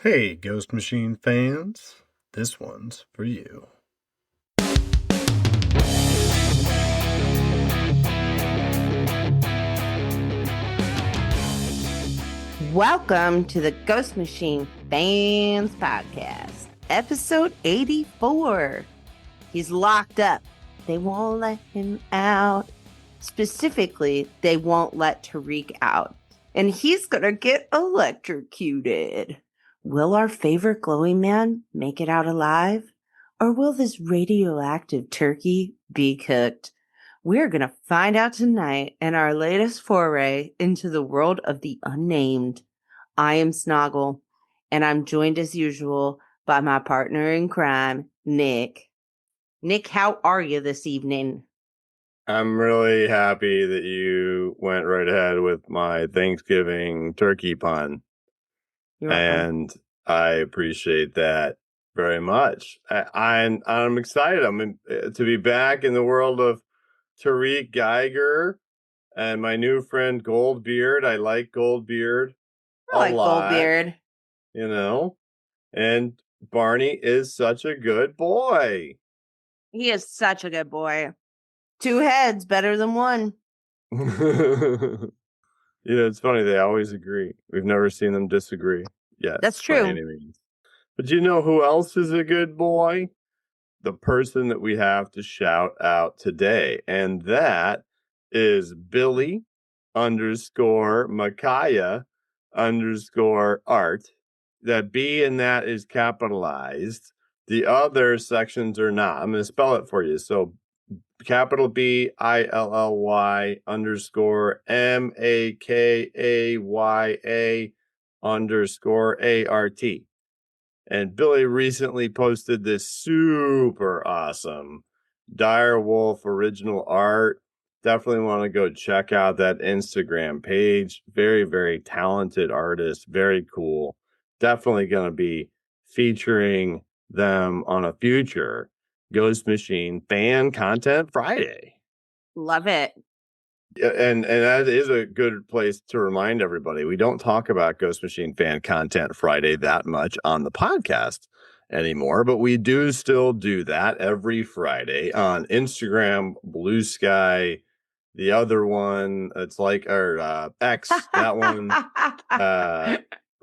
Hey, Ghost Machine fans, this one's for you. Welcome to the Ghost Machine Fans Podcast, episode 84. He's locked up. They won't let him out. Specifically, they won't let Tariq out. And he's gonna get electrocuted. Will our favorite glowing man make it out alive? Or will this radioactive turkey be cooked? We're going to find out tonight in our latest foray into the world of the unnamed. I am Snoggle, and I'm joined as usual by my partner in crime, Nick. Nick, how are you this evening? I'm really happy that you went right ahead with my Thanksgiving turkey pun. You're welcome. And I appreciate that very much. I'm excited. To be back in the world of Tariq Geiger and my new friend Goldbeard. I like Goldbeard I like Goldbeard. You know, and Barney is such a good boy. He is such a good boy. 2 heads better than one. It's funny. They always agree. We've never seen them disagree. Yes, that's true. By any means. But you know who else is a good boy? The person that we have to shout out today. And that is Billy _ Micaiah _ art. That B in that is capitalized. The other sections are not. I'm going to spell it for you. So capital B ILLY _ MAKAYA _ ART. And Billy recently posted this super awesome Dire Wolf original art. Definitely want to go check out that Instagram page. Very, very talented artist. Very cool. Definitely going to be featuring them on a future Ghost Machine Fan Content Friday. Love it. And that is a good place to remind everybody. We don't talk about Ghost Machine Fan Content Friday that much on the podcast anymore, but we do still do that every Friday on Instagram, Blue Sky, the other one, it's like our X, that one,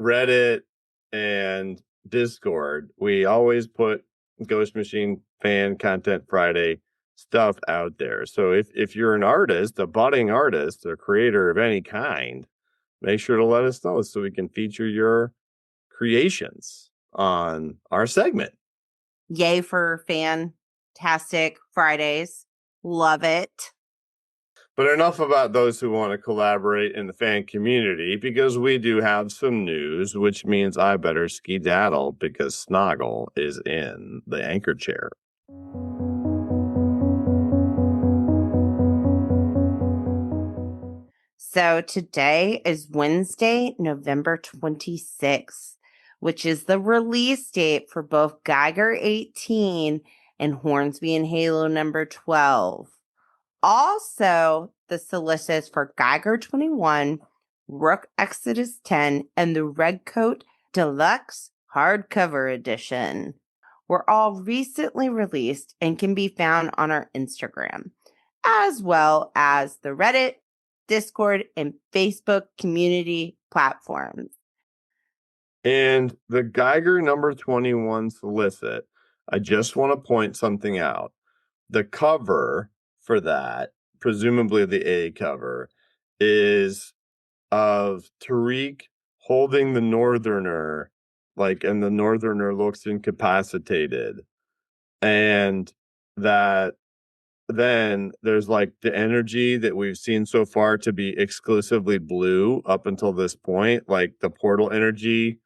Reddit, and Discord. We always put Ghost Machine Fan Content Friday stuff out there. So if you're an artist, a budding artist, a creator of any kind, make sure to let us know so we can feature your creations on our segment. Yay for fantastic Fridays. Love it. But enough about those who want to collaborate in the fan community, because we do have some news, which means I better skedaddle because Snoggle is in the anchor chair. So today is Wednesday, November 26th, which is the release date for both Geiger 18 and Hornsby and Halo number 12. Also, the solicits for Geiger 21, Rook Exodus 10, and the Redcoat Deluxe Hardcover Edition were all recently released and can be found on our Instagram, as well as the Reddit, Discord, and Facebook community platforms. And the Geiger number 21 solicit, I just want to point something out. The cover for that, presumably the A cover, is of Tariq holding the Northerner, and the Northerner looks incapacitated. And that then there's the energy that we've seen so far to be exclusively blue up until this point, the portal energy.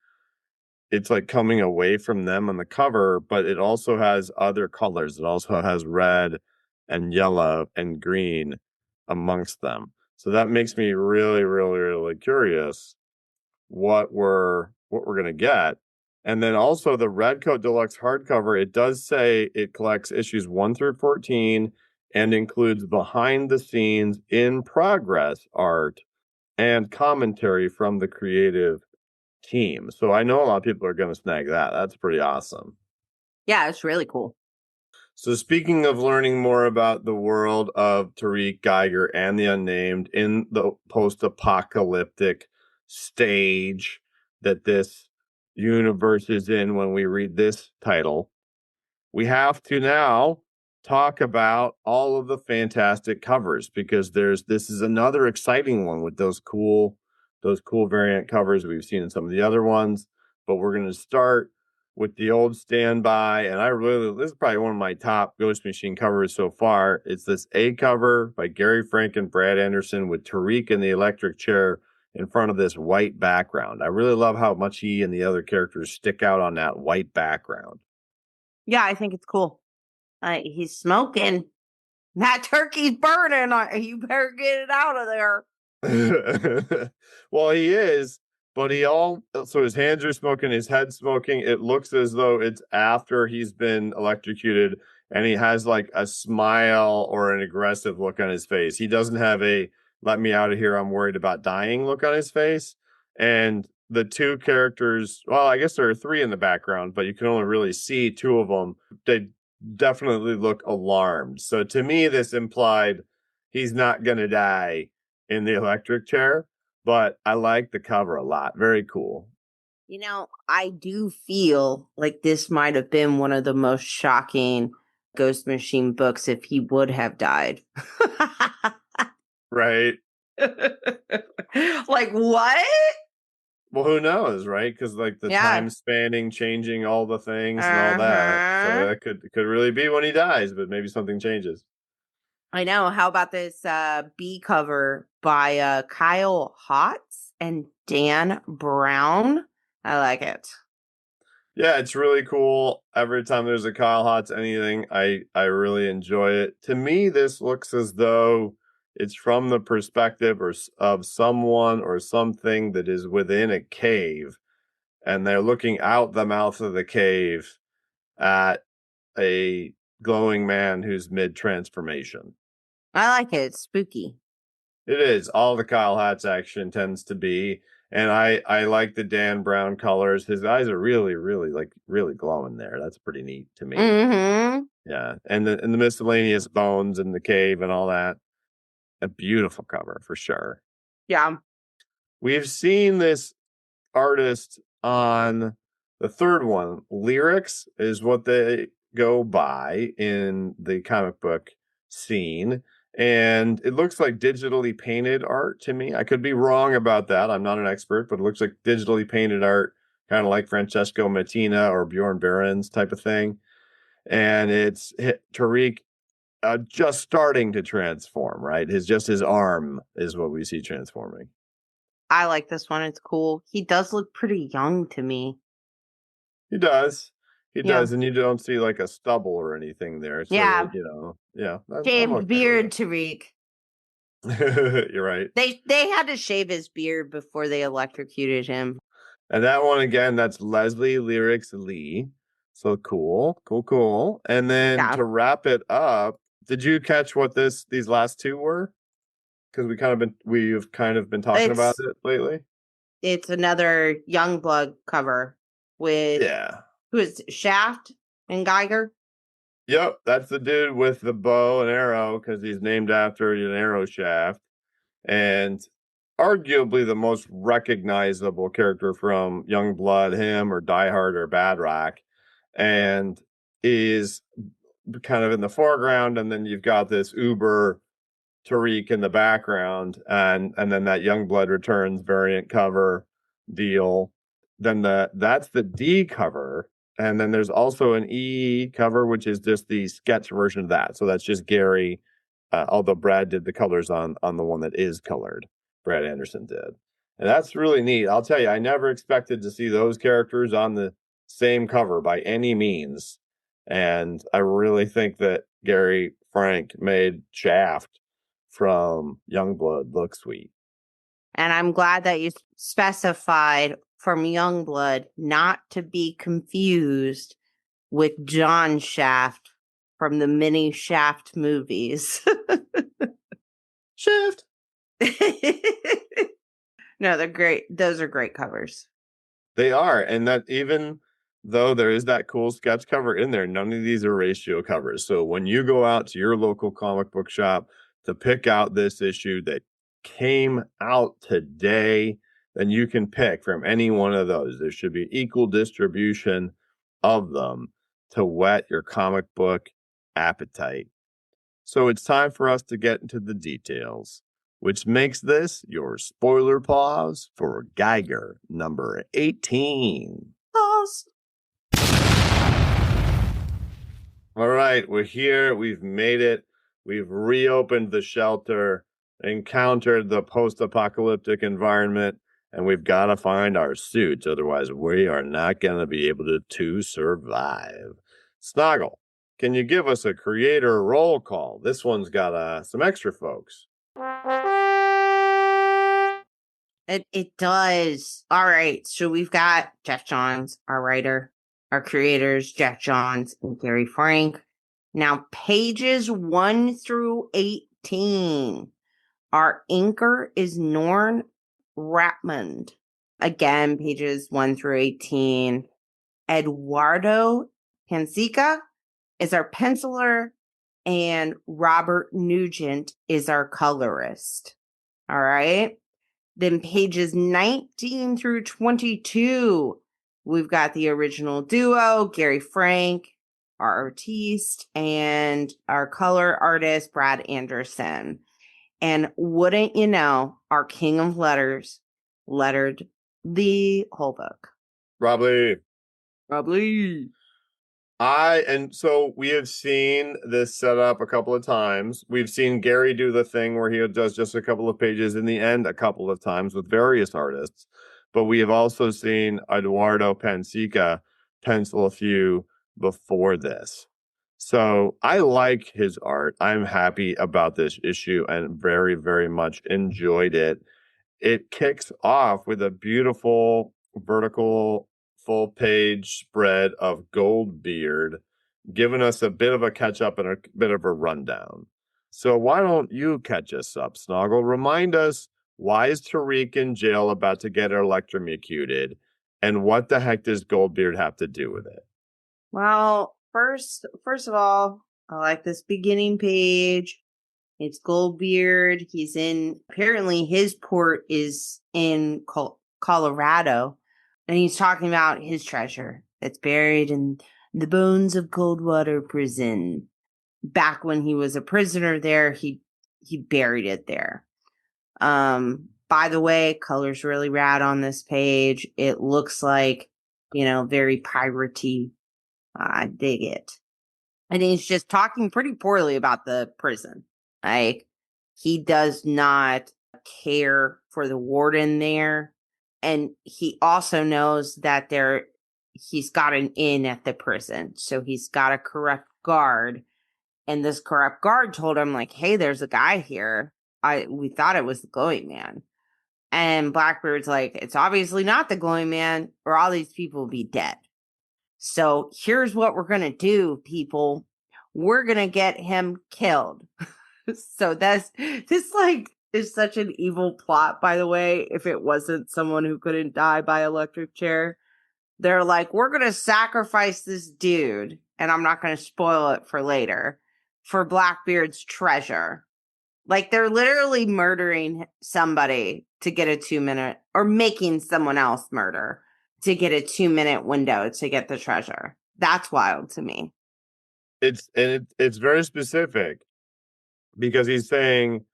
It's coming away from them on the cover, but it also has other colors. It also has red and yellow and green amongst them. So that makes me really, really, really curious what we're going to get. And then also the Redcoat Deluxe hardcover, it does say it collects issues 1 through 14 and includes behind the scenes in progress art and commentary from the creative team. So I know a lot of people are going to snag that. That's pretty awesome. Yeah, it's really cool. So speaking of learning more about the world of Tariq, Geiger, and the Unnamed in the post-apocalyptic stage that this universe is in when we read this title, we have to now talk about all of the fantastic covers, because this is another exciting one with those cool variant covers we've seen in some of the other ones. But we're going to start with the old standby, and this is probably one of my top Ghost Machine covers so far. It's this A cover by Gary Frank and Brad Anderson with Tariq in the electric chair in front of this white background. I really love how much he and the other characters stick out on that white background. Yeah, I think it's cool. He's smoking. That turkey's burning. You better get it out of there. Well, he is, but so his hands are smoking, his head's smoking. It looks as though it's after he's been electrocuted, and he has like a smile or an aggressive look on his face. He doesn't have a "let me out of here, I'm worried about dying" look on his face. And the two characters, well, I guess there are three in the background, but you can only really see two of them. They definitely look alarmed. So to me, this implied he's not going to die in the electric chair, but I like the cover a lot. Very cool. You know, I do feel like this might have been one of the most shocking Ghost Machine books if he would have died. Right. Like, what? Well, who knows, right? Because like the time spanning, changing all the things and all that. So that could really be when he dies, but maybe something changes. I know. How about this B cover by Kyle Hotz and Dan Brown? I like it. Yeah, it's really cool. Every time there's a Kyle Hotz anything, I really enjoy it. To me, this looks as though it's from the perspective of someone or something that is within a cave, and they're looking out the mouth of the cave at a glowing man who's mid-transformation. I like it. It's spooky. It is. All the Kyle Hotz action tends to be. And I like the Dan Brown colors. His eyes are really, really, really glowing there. That's pretty neat to me. Mm-hmm. Yeah. And the miscellaneous bones in the cave and all that. A beautiful cover for sure. Yeah. We've seen this artist on the third one. Lyrics is what they go by in the comic book scene. And it looks like digitally painted art to me. I could be wrong about that. I'm not an expert, but it looks like digitally painted art, kind of like Francesco Mattina or Bjorn Behrens type of thing. And it's Tariq just starting to transform, right? His arm is what we see transforming. I like this one. It's cool. He does look pretty young to me. He does. He does, and you don't see like a stubble or anything there. So, yeah. Shaved beard, Tariq. You're right. They had to shave his beard before they electrocuted him. And that one again, that's Leslie Lyrics Lee. So cool. And then to wrap it up, did you catch what these last two were? Because we've kind of been talking about it lately. It's another Youngblood cover with who is Shaft and Geiger. Yep, that's the dude with the bow and arrow because he's named after an arrow shaft, and arguably the most recognizable character from Youngblood, him or Die Hard or Bad Rock, and is kind of in the foreground, and then you've got this uber Tariq in the background, and then that Youngblood Returns variant cover deal. Then that's the D cover. And then there's also an E cover, which is just the sketch version of that. So that's just Gary, although Brad did the colors on the one that is colored. Brad Anderson did. And that's really neat. I'll tell you, I never expected to see those characters on the same cover by any means. And I really think that Gary Frank made Shaft from Youngblood look sweet. And I'm glad that you specified from Youngblood, not to be confused with John Shaft from the mini Shaft movies. Shaft. No, they're great. Those are great covers. They are. And that even though there is that cool sketch cover in there, none of these are ratio covers. So when you go out to your local comic book shop to pick out this issue that came out today, then you can pick from any one of those. There should be equal distribution of them to whet your comic book appetite. So it's time for us to get into the details, which makes this your spoiler pause for Geiger number 18. Pause. All right, we're here. We've made it. We've reopened the shelter, encountered the post-apocalyptic environment, and we've got to find our suits. Otherwise, we are not going to be able to survive. Snoggle, can you give us a creator roll call? This one's got some extra folks. It does. All right. So we've got Jeff Johns, our writer, our creators, Jeff Johns and Gary Frank. Now, pages 1 through 18. Our inker is Norn Ratmund. Again, pages 1 through 18. Eduardo Pansica is our penciler, and Robert Nugent is our colorist. All right. Then pages 19 through 22, we've got the original duo, Gary Frank, our artiste, and our color artist, Brad Anderson. And wouldn't you know, our king of letters lettered the whole book. Rob Lee. And so we have seen this set up a couple of times. We've seen Gary do the thing where he does just a couple of pages in the end a couple of times with various artists. But we have also seen Eduardo Pansica pencil a few before this. So I like his art. I'm happy about this issue and very, very much enjoyed it. It kicks off with a beautiful vertical full page spread of Goldbeard, giving us a bit of a catch up and a bit of a rundown. So why don't you catch us up, Snoggle? Remind us, why is Tariq in jail about to get electrocuted, and what the heck does Goldbeard have to do with it? Well, first of all, I like this beginning page. It's Goldbeard. He's apparently his port is in Colorado. And he's talking about his treasure that's buried in the bones of Coldwater Prison. Back when he was a prisoner there, he buried it there. By the way, color's really rad on this page. It looks like, very piratey. I dig it. And he's just talking pretty poorly about the prison. Like, he does not care for the warden there. And he also knows that he's got an in at the prison. So he's got a corrupt guard. And this corrupt guard told him, like, hey, there's a guy here. We thought it was the glowing man. And Blackbeard's like, it's obviously not the glowing man, or all these people will be dead. So here's what we're going to do, people. We're going to get him killed. So this is such an evil plot, by the way. If it wasn't someone who couldn't die by electric chair, they're like, we're going to sacrifice this dude, and I'm not going to spoil it for later, for Blackbeard's treasure. Like, they're literally murdering somebody to get a 2-minute, or making someone else murder to get a 2-minute window to get the treasure. That's wild to me. It's very specific, because he's saying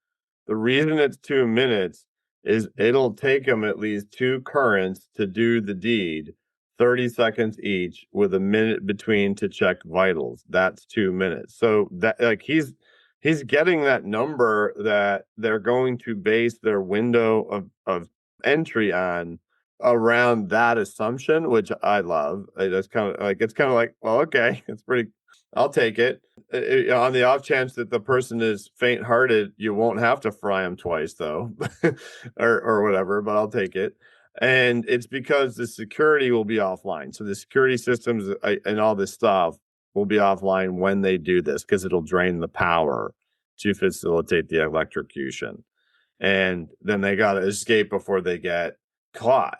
the reason it's 2 minutes is it'll take him at least 2 currents to do the deed, 30 seconds each, with a minute between to check vitals. That's 2 minutes. So that, like, he's getting that number that they're going to base their window of entry on around that assumption, which I love. It's kind of like, well, okay, it's pretty, I'll take it. On the off chance that the person is faint-hearted, you won't have to fry them twice, though, or whatever, but I'll take it. And it's because the security will be offline. So the security systems and all this stuff will be offline when they do this, because it'll drain the power to facilitate the electrocution. And then they got to escape before they get caught.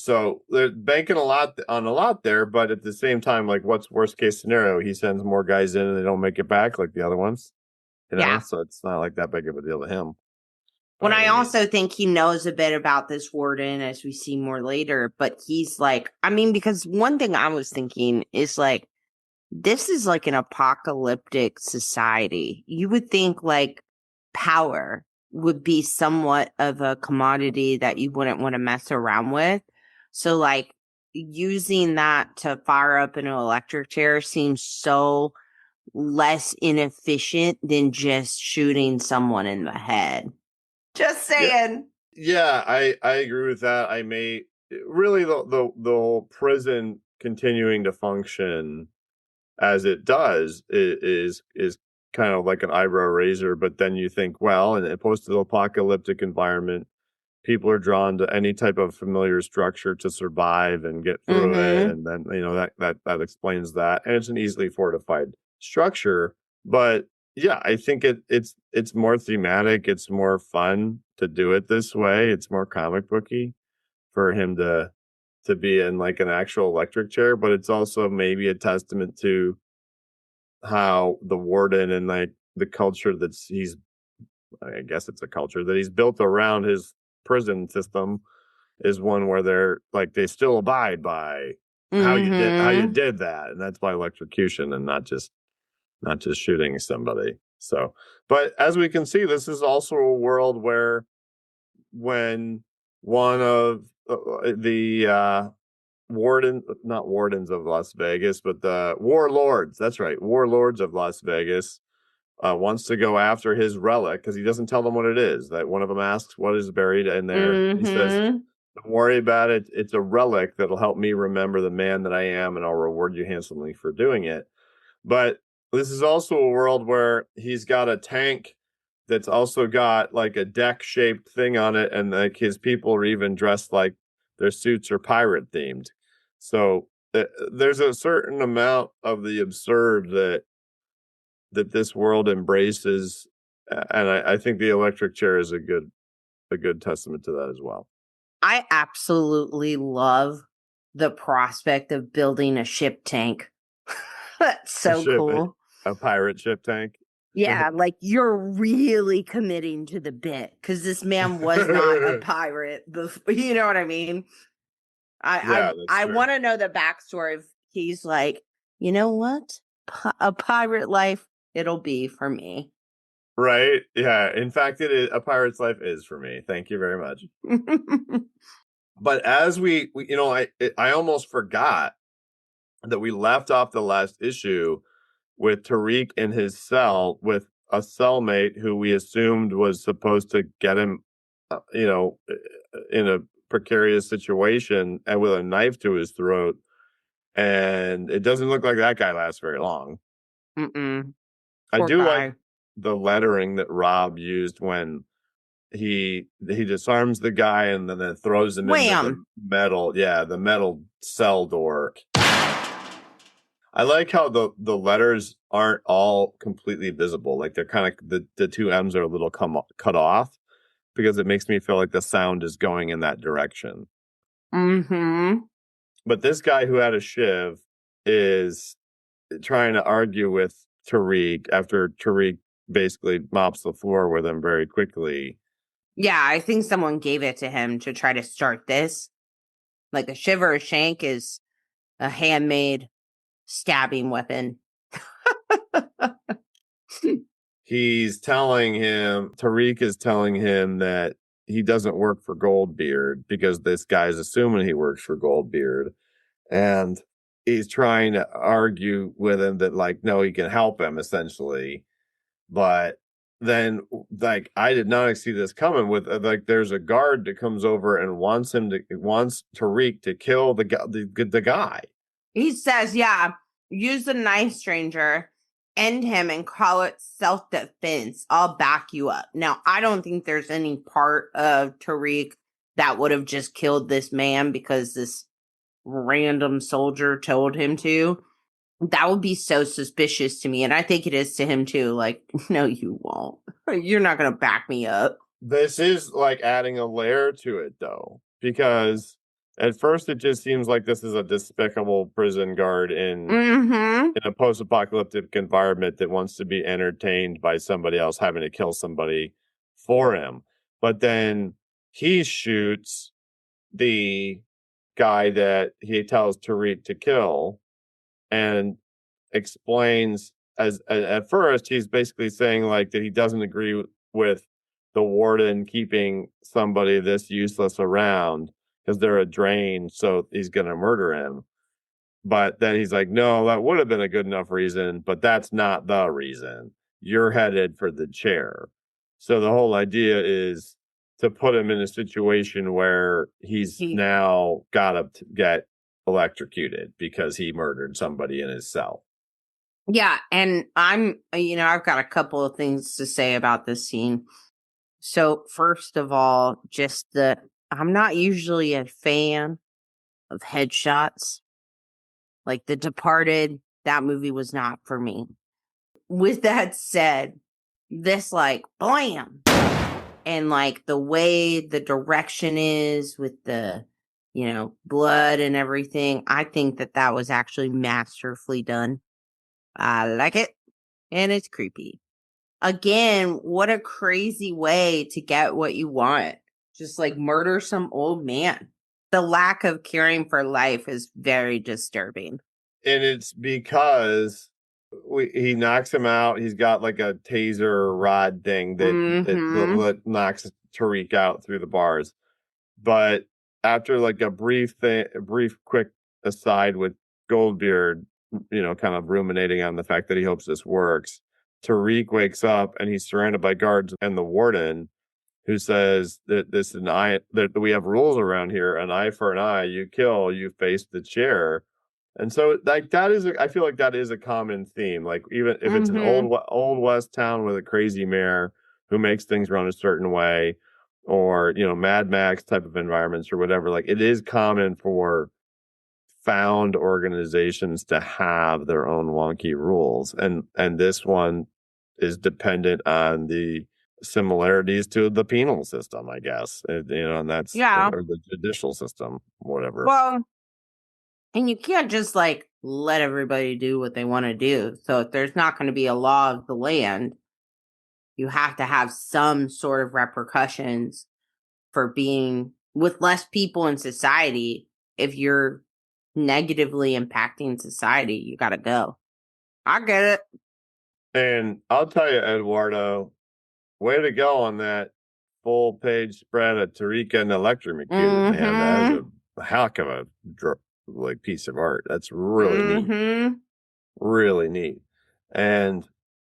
So they're banking a lot there, but at the same time, like, what's worst case scenario? He sends more guys in and they don't make it back like the other ones, Yeah. so it's not like that big of a deal to him When by I any means. also think he knows a bit about this warden, as we see more later, but he's like, I mean, because one thing I was thinking is like, this is like an apocalyptic society. You would think like power would be somewhat of a commodity that you wouldn't want to mess around with. So like using that to fire up an electric chair seems so less inefficient than just shooting someone in the head. Just Yeah, saying. yeah, I agree with that. I may really the whole prison continuing to function as it does is kind of like an eyebrow raiser. But then you think, well, in a post-apocalyptic environment, people are drawn to any type of familiar structure to survive and get through it, Mm-hmm. and then that explains that, and it's an easily fortified structure. But yeah, I think it's more thematic, it's more fun to do it this way, it's more comic booky for him to be in like an actual electric chair, but it's also maybe a testament to how the warden and like the culture that's he's I guess it's a culture that he's built around his prison system is one where they're like they still abide by how you Mm-hmm. did that, and that's by electrocution and not just shooting somebody. So, but as we can see, this is also a world where when one of the not wardens of Las Vegas, but the warlords, that's right, warlords of Las Vegas, wants to go after his relic because he doesn't tell them what it is. That one of them asks what is buried in there. He says, Mm-hmm. "Don't worry about it. It's a relic that'll help me remember the man that I am, and I'll reward you handsomely for doing it." But this is also a world where he's got a tank that's also got like a deck shaped thing on it, and like his people are even dressed like their suits are pirate themed. So there's a certain amount of the absurd that this world embraces, and I think the electric chair is a good testament to that as well. I absolutely love the prospect of building a ship tank. That's A so ship, cool. a pirate ship tank. Yeah, like you're really committing to the bit because this man was not a pirate before. You know what I mean? Yeah, that's I true. want to know the backstory of he's like, you know what? A pirate life, it'll be for me. Right? Yeah. In fact, it is a pirate's life is for me. Thank you very much. But as we I almost forgot that we left off the last issue with Tariq in his cell with a cellmate who we assumed was supposed to get him, in a precarious situation and with a knife to his throat. And it doesn't look like that guy lasts very long. Mm-mm. I Poor do like guy. the lettering that Rob used when he disarms the guy and then throws him into the Wham! metal, yeah, the metal cell door. I like how the letters aren't all completely visible. Like they're kind of the two M's are a little cut off because it makes me feel like the sound is going in that direction. Mm-hmm. But this guy who had a shiv is trying to argue with Tariq after Tariq basically mops the floor with him very quickly. Yeah, I think someone gave it to him to try to start this. Like a shiver or shank is a handmade stabbing weapon. Tariq is telling him that he doesn't work for Goldbeard because this guy's assuming he works for Goldbeard. And he's trying to argue with him that, like, no, he can help him essentially. But then, like, I did not see this coming with, like, there's a guard that comes over and wants Tariq to kill the guy. He says, yeah, use the knife, stranger, end him and call it self-defense. I'll back you up. Now, I don't think there's any part of Tariq that would have just killed this man because this random soldier told him to. That would be so suspicious to me. And I think it is to him too. Like, no, you won't. You're not going to back me up. This is like adding a layer to it though, because At first, it just seems like this is a despicable prison guard in a post-apocalyptic environment that wants to be entertained by somebody else having to kill somebody for him. But then he shoots the guy that he tells Tariq to kill and explains as at first he's basically saying like that he doesn't agree with the warden keeping somebody this useless around because they're a drain, so he's going to murder him. But then he's like, no, that would have been a good enough reason, but that's not the reason. You're headed for the chair. So the whole idea is to put him in a situation where he's now got to get electrocuted because he murdered somebody in his cell. Yeah, and I've got a couple of things to say about this scene. So first of all, I'm not usually a fan of headshots. Like The Departed, that movie was not for me. With that said, this like blam, and like the way the direction is with the blood and everything, I think that was actually masterfully done. I like it, and it's creepy. Again, what a crazy way to get what you want. Just like murder some old man. The lack of caring for life is very disturbing. And it's because he knocks him out. He's got like a taser rod thing that knocks Tariq out through the bars. But after like a brief quick aside with Goldbeard, kind of ruminating on the fact that he hopes this works, Tariq wakes up and he's surrounded by guards and the warden, who says that that we have rules around here, an eye for an eye, you kill, you face the chair. And so like I feel like that is a common theme. Like even if it's an old West town with a crazy mayor who makes things run a certain way, or Mad Max type of environments or whatever, like it is common for found organizations to have their own wonky rules, and this one is dependent on the similarities to the penal system, I guess, and that's or the judicial system, whatever. Well, and you can't just like let everybody do what they want to do. So if there's not going to be a law of the land, you have to have some sort of repercussions for being with less people in society. If you're negatively impacting society, you got to go. I get it. And I'll tell you, Eduardo, way to go on that full page spread of Tariq and electrocuted, man. That is a heck of a piece of art. That's really neat. Really neat. And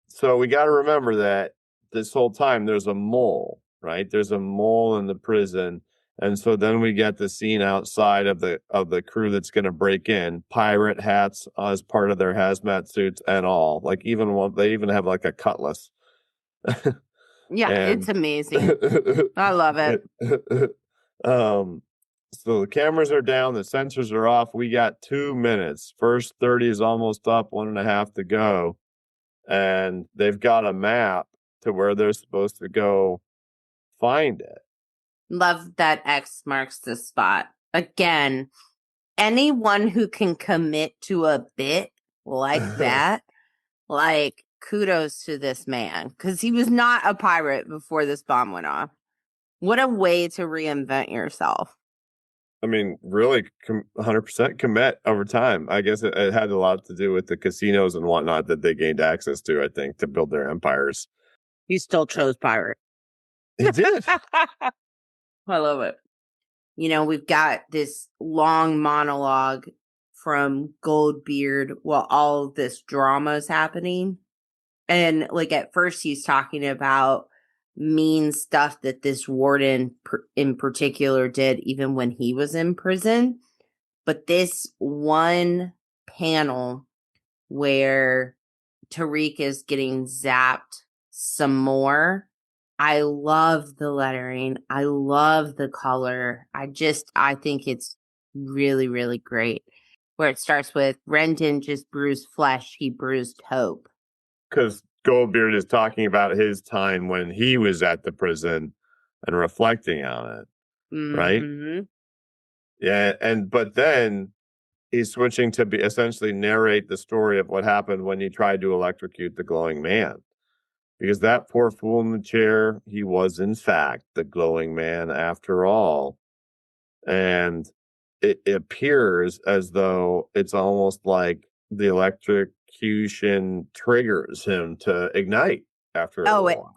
so we got to remember that this whole time there's a mole, right? There's a mole in the prison. And so then we get the scene outside of the crew that's going to break in, pirate hats as part of their hazmat suits and all. Like they even have like a cutlass. Yeah, it's amazing. I love it. So the cameras are down, the sensors are off. We got 2 minutes. First 30 is almost up, 1.5 to go. And they've got a map to where they're supposed to go find it. Love that X marks the spot. Again, anyone who can commit to a bit like that, like kudos to this man, because he was not a pirate before this bomb went off. What a way to reinvent yourself. I mean, really 100% commit over time. I guess it had a lot to do with the casinos and whatnot that they gained access to, I think, to build their empires. He still chose pirate. He did. I love it. We've got this long monologue from Goldbeard while all of this drama is happening. And like at first he's talking about mean stuff that this warden in particular did even when he was in prison. But this one panel where Tariq is getting zapped some more, I love the lettering. I love the color. I think it's really, really great. Where it starts with, Ren didn't just bruise flesh, he bruised hope. Because Goldbeard is talking about his time when he was at the prison and reflecting on it, right? Yeah, but then he's switching to be essentially narrate the story of what happened when he tried to electrocute the glowing man. Because that poor fool in the chair, he was in fact the glowing man after all. And it appears as though it's almost like the electrocution triggers him to ignite after a Oh, little while.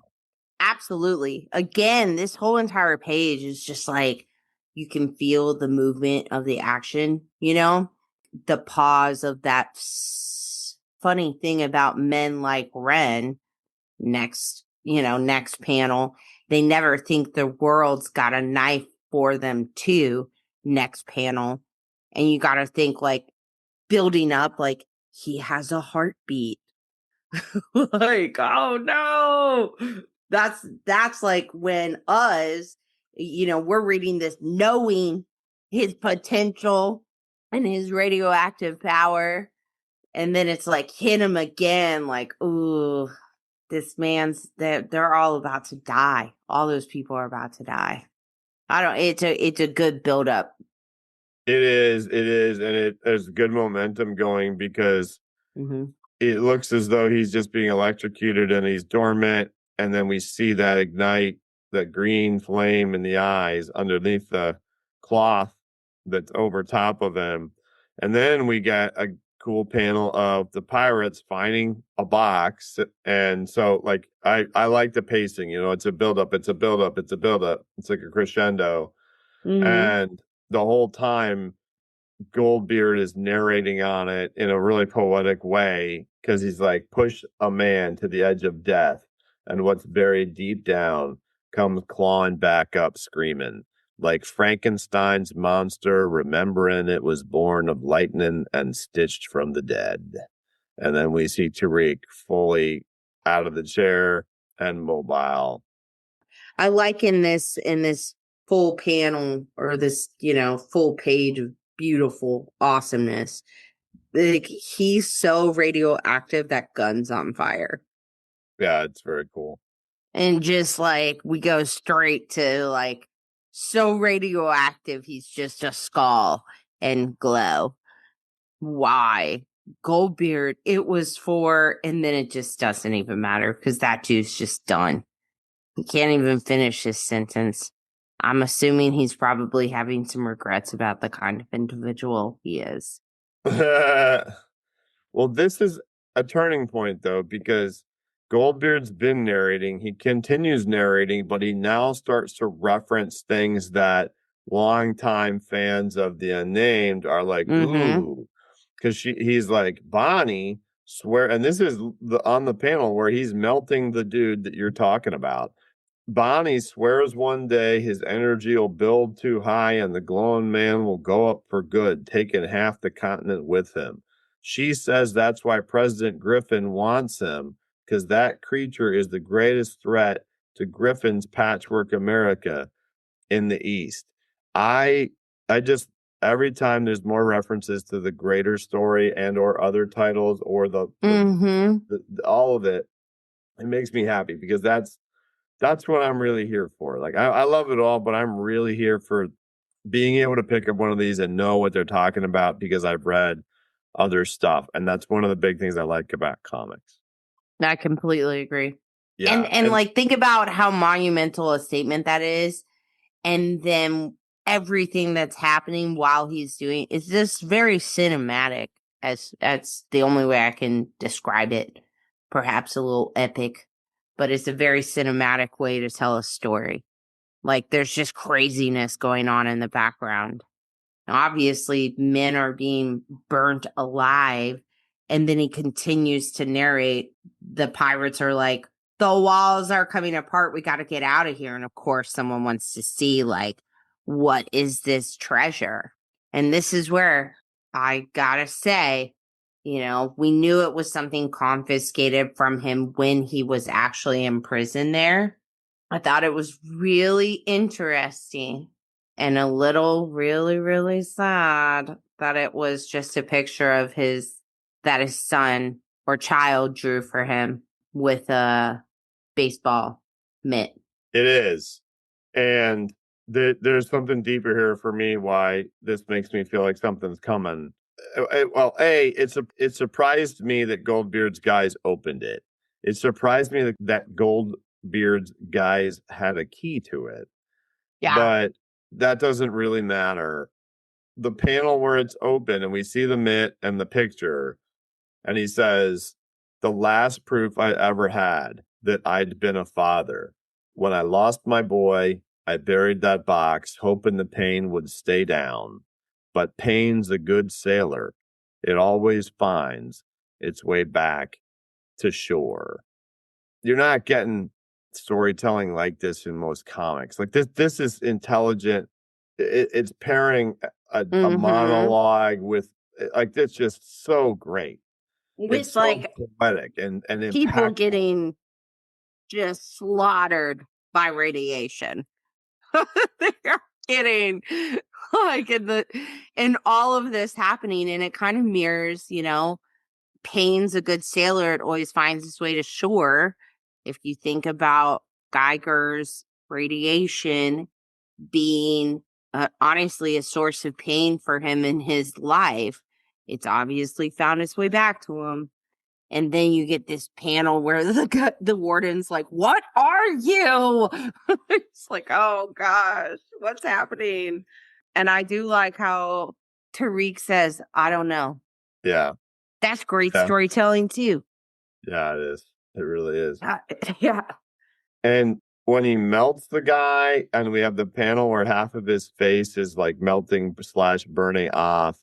absolutely. Again, this whole entire page is just like you can feel the movement of the action, the pause of that funny thing about men like Ren. Next panel, they never think the world's got a knife for them too. Next panel. And you got to think like building up, like he has a heartbeat. Like, oh no. That's like when we're reading this knowing his potential and his radioactive power. And then it's like hit him again, like, ooh, this man's they're all about to die. All those people are about to die. It's a good build up. It is, and there's good momentum going because Mm-hmm. it looks as though he's just being electrocuted and he's dormant, and then we see that ignite, that green flame in the eyes underneath the cloth that's over top of him. And then we get a cool panel of the pirates finding a box. And so like I like the pacing, it's a buildup, it's a buildup, it's a buildup. It's like a crescendo. Mm-hmm. And the whole time Goldbeard is narrating on it in a really poetic way because he's like, push a man to the edge of death, and what's buried deep down comes clawing back up, screaming. Like Frankenstein's monster, remembering it was born of lightning and stitched from the dead. And then we see Tariq fully out of the chair and mobile. I like in this full panel or this full page of beautiful awesomeness. Like he's so radioactive that gun's on fire. Yeah, it's very cool. And just like we go straight to like so radioactive he's just a skull and glow. Why? Goldbeard, it was for, and then it just doesn't even matter because that dude's just done. He can't even finish his sentence. I'm assuming he's probably having some regrets about the kind of individual he is. Well, this is a turning point, though, because Goldbeard's been narrating. He continues narrating, but he now starts to reference things that longtime fans of the Unnamed are like, Mm-hmm. ooh, because he's like, Bonnie swear, and this is on the panel where he's melting the dude that you're talking about. Bonnie swears one day his energy will build too high and the glowing man will go up for good, taking half the continent with him. She says that's why President Griffin wants him, because that creature is the greatest threat to Griffin's patchwork America in the East. I I just every time there's more references to the greater story and or other titles or Mm-hmm. the all of it, it makes me happy because that's what I'm really here for. Like I love it all, but I'm really here for being able to pick up one of these and know what they're talking about because I've read other stuff. And that's one of the big things I like about comics. I completely agree. And Yeah. and And like think about how monumental a statement that is. And then everything that's happening while he's doing it's just very cinematic as that's the only way I can describe it. Perhaps a little epic, but it's a very cinematic way to tell a story. Like there's just craziness going on in the background. Obviously, men are being burnt alive. And then he continues to narrate. The pirates are like, the walls are coming apart. We got to get out of here. And of course, someone wants to see, like, what is this treasure? And this is where I got to say, we knew it was something confiscated from him when he was actually in prison there. I thought it was really interesting and a little really, really sad that it was just a picture of that his son or child drew for him with a baseball mitt. it is. And there's something deeper here for me. Why this makes me feel like something's coming. Well, it surprised me that Goldbeard's guys opened it. It surprised me that Goldbeard's guys had a key to it. Yeah. But that doesn't really matter. The panel where it's open and we see the mitt and the picture, and he says, "The last proof I ever had that I'd been a father. When I lost my boy, I buried that box, hoping the pain would stay down. But pain's a good sailor. It always finds its way back to shore." You're not getting storytelling like this in most comics. Like this is intelligent. It's pairing a monologue with, like, it's just so great. With It's so poetic and people impactful. getting just slaughtered by radiation. They're getting like in all of this happening, and it kind of mirrors, Payne's a good sailor. It always finds its way to shore. If you think about Geiger's radiation being honestly a source of pain for him in his life, it's obviously found its way back to him. And then you get this panel where the warden's like, "What are you?" It's like, oh gosh, what's happening? And I do like how Tariq says, "I don't know." Yeah. That's great Yeah. storytelling too. Yeah, it is. It really is. Yeah. And when he melts the guy, and we have the panel where half of his face is like melting / burning off.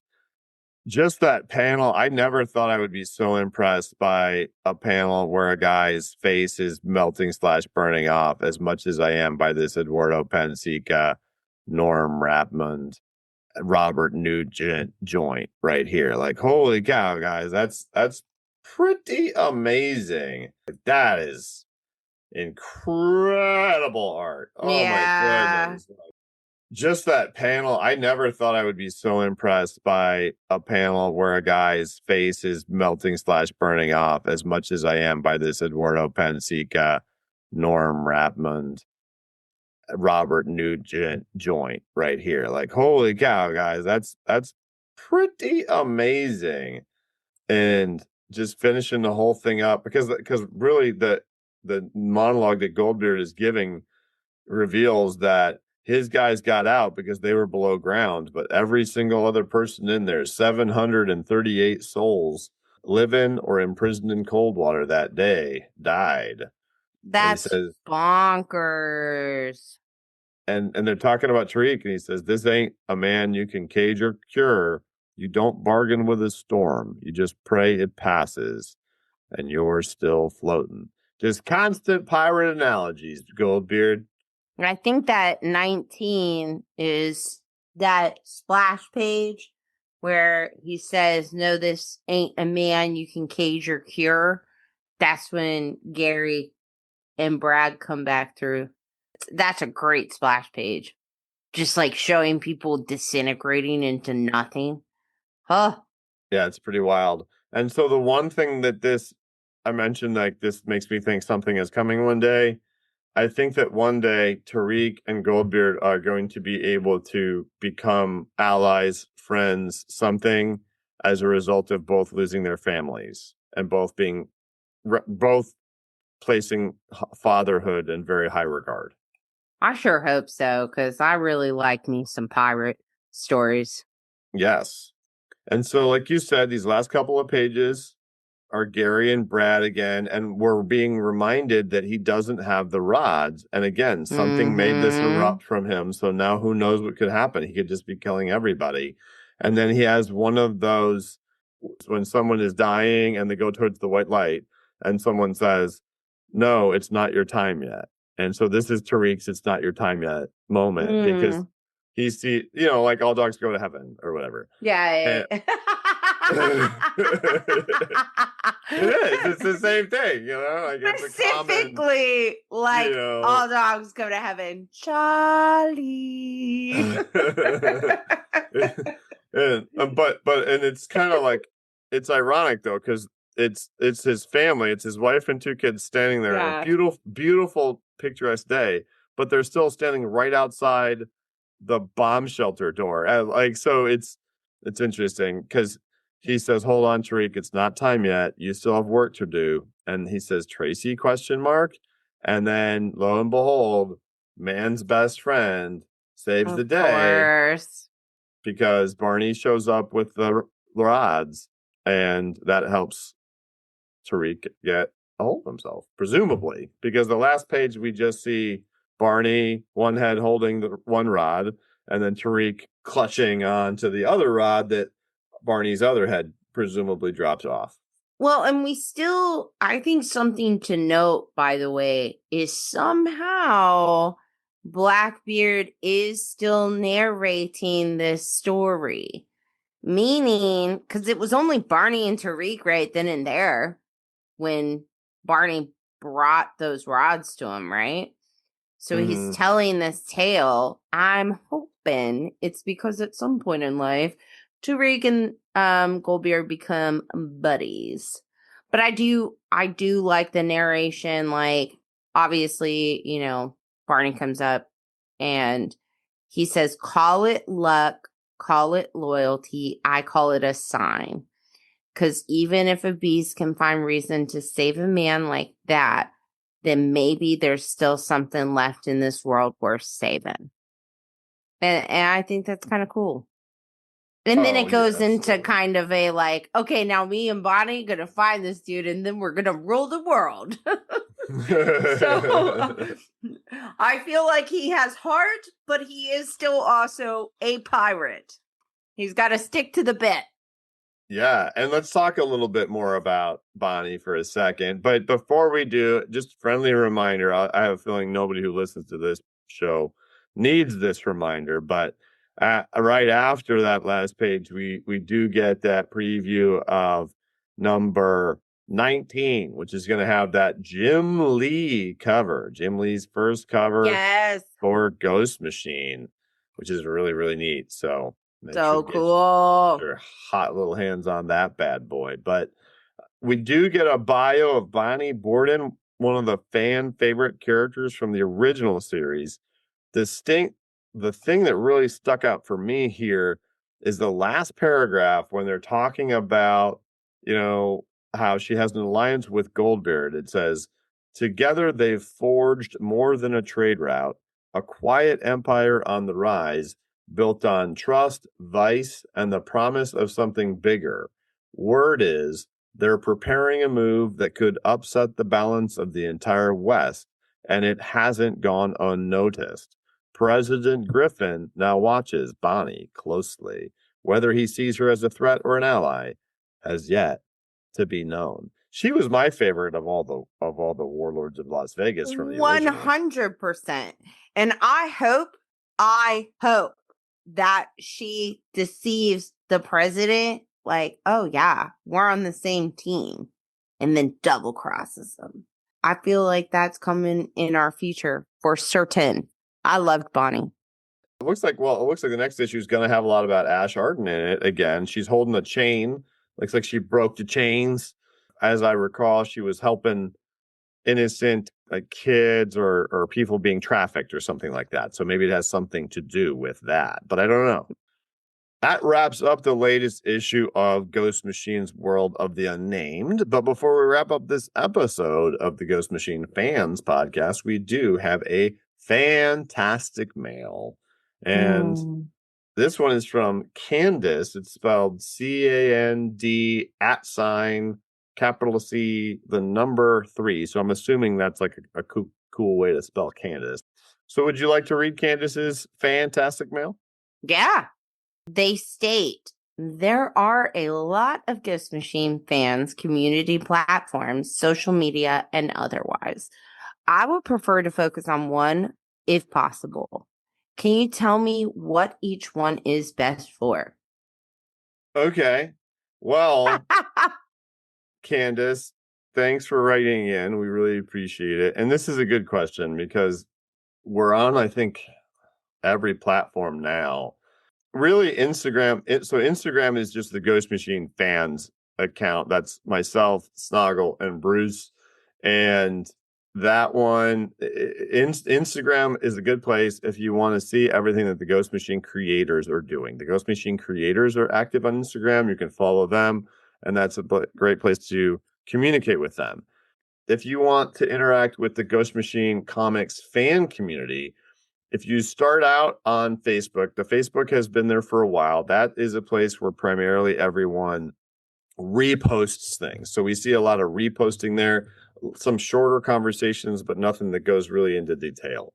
Just that panel, I never thought I would be so impressed by a panel where a guy's face is melting / burning off as much as I am by this Eduardo Pensica, Norm Rapmund, Robert Nugent joint right here. Like, holy cow, guys, that's pretty amazing. That is incredible art. Oh my goodness. Just that panel, I never thought I would be so impressed by a panel where a guy's face is melting / burning off as much as I am by this Eduardo Pensica, Norm Rapmund, Robert Nugent joint right here. Like, holy cow, guys, that's pretty amazing. And just finishing the whole thing up, because really the monologue that Goldbeard is giving reveals that his guys got out because they were below ground, but every single other person in there, 738 souls, living or imprisoned in Coldwater that day, died. That's bonkers. And they're talking about Tariq, and he says, "This ain't a man you can cage or cure. You don't bargain with a storm. You just pray it passes, and you're still floating." Just constant pirate analogies, Goldbeard. And I think that 19 is that splash page where he says, "No, this ain't a man you can cage or cure." That's when Gary and Brad come back through. That's a great splash page. Just like showing people disintegrating into nothing. Huh. Yeah, it's pretty wild. And so the one thing that I mentioned, like, this makes me think something is coming one day. I think that one day Tariq and Goldbeard are going to be able to become allies, friends, something, as a result of both losing their families and both placing fatherhood in very high regard. I sure hope so, because I really like me some pirate stories. Yes. And so, like you said, these last couple of pages are Gary and Brad again, and we're being reminded that he doesn't have the rods. And again, something made this erupt from him. So now who knows what could happen? He could just be killing everybody. And then he has one of those when someone is dying and they go towards the white light and someone says, "No, it's not your time yet." And so this is Tariq's "it's not your time yet" moment, because he see, like all dogs go to heaven or whatever. Yeah. It is. It's the same thing, Like specifically, it's a common, all dogs go to heaven. Charlie. and it's kind of like, it's ironic though, because it's his family, it's his wife and 2 kids standing there. Yeah. A beautiful, beautiful, picturesque day, but they're still standing right outside the bomb shelter door. So it's interesting because he says, "Hold on, Tariq, it's not time yet. You still have work to do." And he says, "Tracy?" question mark. And then lo and behold, man's best friend saves the Of day course. because Barney shows up with the rods, and that helps Tariq get a hold of himself, presumably, because the last page we just see Barney, one head holding the one rod, and then Tariq clutching onto the other rod that Barney's other head presumably drops off. Well, and I think something to note, by the way, is somehow Blackbeard is still narrating this story. Meaning, because it was only Barney and Tariq right then and there when Barney brought those rods to him, right? So he's telling this tale. I'm hoping it's because at some point in life, Tariq and Goldbeard become buddies. But I do like the narration. Like, obviously, Barney comes up and he says, "Call it luck, call it loyalty. I call it a sign." Because even if a beast can find reason to save a man like that, then maybe there's still something left in this world worth saving. And I think that's kind of cool. And then it goes into kind of a like, okay, now me and Bonnie gonna find this dude and then we're gonna rule the world. So I feel like he has heart, but he is still also a pirate. He's got to stick to the bit. Yeah, and let's talk a little bit more about Bonnie for a second. But before we do, just a friendly reminder, I have a feeling nobody who listens to this show needs this reminder, but right after that last page, we do get that preview of number 19, which is going to have that Jim Lee cover, Jim Lee's first cover for Ghost Machine, which is really, really neat. So Cool. Your hot little hands on that bad boy. But we do get a bio of Bonnie Warden, one of the fan favorite characters from the original series. The thing that really stuck out for me here is the last paragraph when they're talking about, how she has an alliance with Goldbeard. It says, "Together they've forged more than a trade route, a quiet empire on the rise, built on trust, vice, and the promise of something bigger. Word is they're preparing a move that could upset the balance of the entire West, and it hasn't gone unnoticed. President Griffin now watches Bonnie closely. Whether he sees her as a threat or an ally has yet to be known." She was my favorite of all the warlords of Las Vegas from the original. 100%. And I hope that she deceives the president, like, "Oh yeah, we're on the same team," and then double crosses them. I feel like that's coming in our future for certain. I loved Bonnie. It looks like the next issue is going to have a lot about Ash Arden in it again. She's holding a chain. Looks like she broke the chains. As I recall, she was helping innocent kids or people being trafficked or something like that. So maybe it has something to do with that, but I don't know. That wraps up the latest issue of Ghost Machine's World of the Unnamed. But before we wrap up this episode of the Ghost Machine Fans podcast, we do have a fantastic mail. And this one is from Candace. It's spelled CAND @ capital C, the number 3. So I'm assuming that's like a cool way to spell Candace. So would you like to read Candace's fantastic mail? Yeah. They state, "There are a lot of Ghost Machine fans, community platforms, social media, and otherwise. I would prefer to focus on one if possible. Can you tell me what each one is best for?" Okay. Well, Candace, thanks for writing in. We really appreciate it. And this is a good question because we're on, I think, every platform now. Really, Instagram. So Instagram is just the Ghost Machine fans account. That's myself, Snoggle, and Bruce. And that one, Instagram is a good place if you want to see everything that the Ghost Machine creators are doing. The Ghost Machine creators are active on Instagram. You can follow them, and that's a great place to communicate with them. If you want to interact with the Ghost Machine comics fan community, if you start out on Facebook, the Facebook has been there for a while. That is a place where primarily everyone reposts things. So we see a lot of reposting there, some shorter conversations, but nothing that goes really into detail.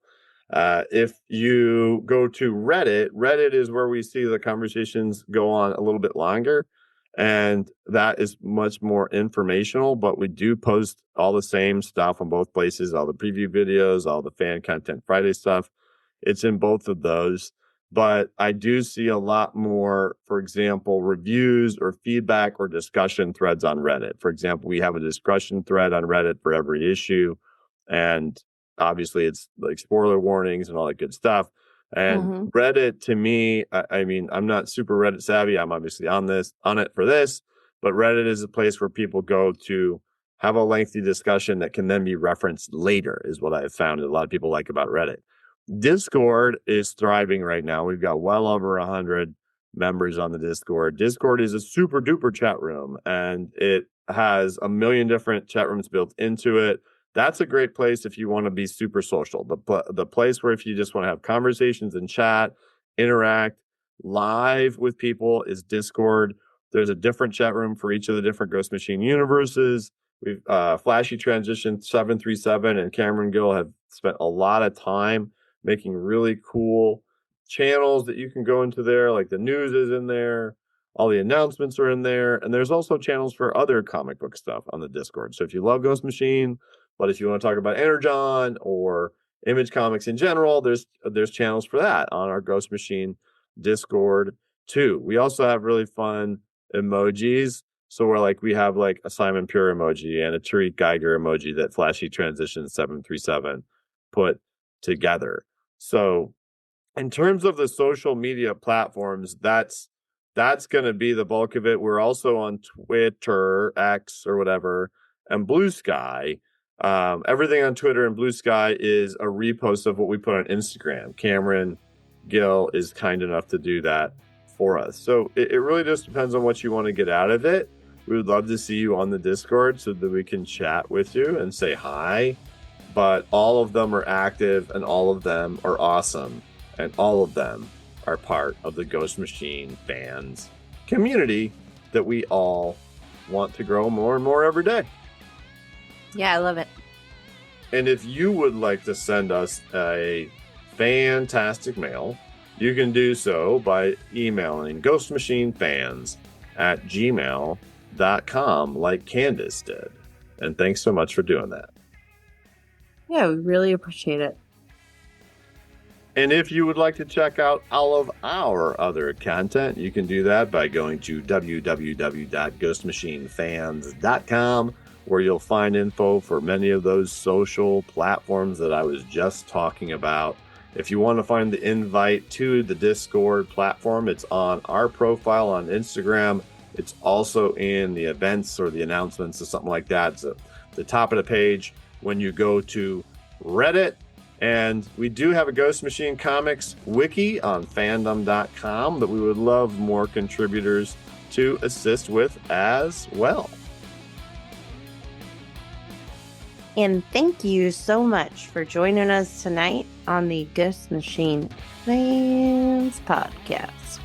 If you go to Reddit is where we see the conversations go on a little bit longer. And that is much more informational, but we do post all the same stuff on both places, all the preview videos, all the fan content Friday stuff. It's in both of those. But I do see a lot more, for example, reviews or feedback or discussion threads on Reddit. For example, we have a discussion thread on Reddit for every issue. And obviously it's like spoiler warnings and all that good stuff. And Reddit, to me, I mean, I'm not super Reddit savvy. I'm obviously on it for this, but Reddit is a place where people go to have a lengthy discussion that can then be referenced later, is what I have found that a lot of people like about Reddit. Discord is thriving right now. We've got well over 100 members on the Discord. Discord is a super duper chat room, and it has a million different chat rooms built into it. That's a great place if you want to be super social. The place where if you just want to have conversations and chat, interact live with people is Discord. There's a different chat room for each of the different Ghost Machine universes. We've Flashy Transition 737 and Cameron Gill have spent a lot of time making really cool channels that you can go into there. Like the news is in there. All the announcements are in there. And there's also channels for other comic book stuff on the Discord. So if you love Ghost Machine, but if you want to talk about Energon or Image Comics in general, there's channels for that on our Ghost Machine Discord too. We also have really fun emojis. So we have like a Simon Pure emoji and a Tariq Geiger emoji that Flashy Transition 737 put together. So in terms of the social media platforms, that's going to be the bulk of it. We're also on Twitter, X or whatever, and Blue Sky. Everything on Twitter and Blue Sky is a repost of what we put on Instagram. Cameron Gill is kind enough to do that for us. So it really just depends on what you want to get out of it. We would love to see you on the Discord so that we can chat with you and say hi. But all of them are active and all of them are awesome. And all of them are part of the Ghost Machine fans community that we all want to grow more and more every day. Yeah, I love it. And if you would like to send us a fantastic mail, you can do so by emailing ghostmachinefans@gmail.com like Candace did. And thanks so much for doing that. Yeah, we really appreciate it. And if you would like to check out all of our other content, you can do that by going to www.ghostmachinefans.com, where you'll find info for many of those social platforms that I was just talking about. If you want to find the invite to the Discord platform, it's on our profile on Instagram. It's also in the events or the announcements or something like that. It's at the top of the page when you go to Reddit. And we do have a Ghost Machine Comics wiki on fandom.com that we would love more contributors to assist with as well. And thank you so much for joining us tonight on the Ghost Machine Fans Podcast.